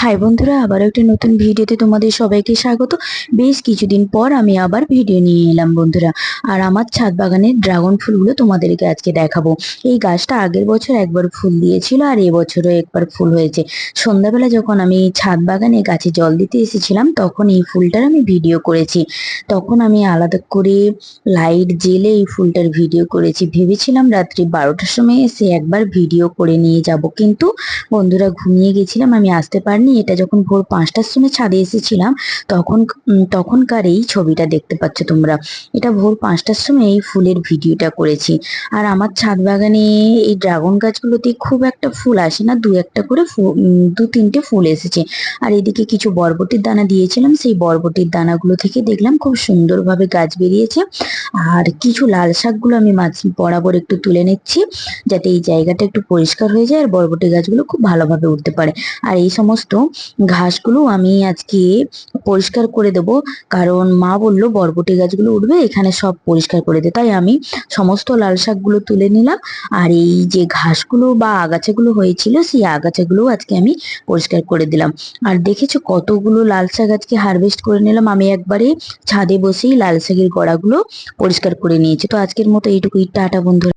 High বন্ধুরা, আবার একটা নতুন ভিডিওতে তোমাদের সবাইকে স্বাগত। বেশ কিছুদিন পর আমি আবার ভিডিও নিয়ে এলাম বন্ধুরা। আর আমার ছাদ বাগানের ড্রাগন ফুলগুলো তোমাদেরকে আজকে দেখাবো। এই গাছটা আগের বছর একবার ফুল দিয়েছিল আর এবছরও একবার ফুল হয়েছে। সন্ধ্যাবেলা যখন আমি ছাদ বাগানে গাছে জল দিতে এসেছিলাম তখন এই ফুলটার আমি ভিডিও করেছি। তখন আমি আলাদা করে লাইট জেলে এই ফুলটার ভিডিও করেছি। ভেবেছিলাম রাত্রি 12টার সময় এসে একবার ভিডিও করে নিয়ে যাব, কিন্তু বন্ধুরা ঘুমিয়ে গেছিলাম, আমি আসতে পারিনি। এটা যখন ভোর 5টার সময় ছাদে এসেছিলাম তখনকার এই ছবিটা দেখতে পাচ্ছ তোমরা। এটা ভোর 5টার সময় এই ফুলের ভিডিওটা করেছি। আর আমার ছাদ বাগানে এই ড্রাগন গাছগুলোতে খুব একটা ফুল আসে না, দু একটা করে দু তিনটে ফুল এসেছে। আর এদিকে কিছু বরবটির দানা দিয়েছিলাম, সেই বরবটির দানাগুলো থেকে দেখলাম খুব সুন্দরভাবে গাছ বেরিয়েছে। আর কিছু লাল শাকগুলো আমি মাছ বরাবর একটু তুলে নিচ্ছি, যাতে এই জায়গাটা একটু পরিষ্কার হয়ে যায় আর বরবটি গাছগুলো খুব ভালোভাবে উঠতে পারে। আর এই সমস্ত ঘাসগুলো আমি আজকে পরিষ্কার করে দেব, কারণ মা বললো বরবটি গাছগুলো উঠবে, এখানে সব পরিষ্কার করে দে। তাই আমি সমস্ত লাল শাকগুলো তুলে নিলাম। আর এই যে ঘাসগুলো বা আগাছাগুলো হয়েছিল সেই আগাছাগুলো আজকে আমি পরিষ্কার করে দিলাম। আর দেখেছো কতগুলো লাল শাক আজকে হারভেস্ট করে নিলাম। আমি একবারে ছাদে বসেই লাল শাকের গোড়াগুলো পরিষ্কার করে নিয়েছি। তো আজকের মতো এইটুকুই, টাটা বন্ধুরা।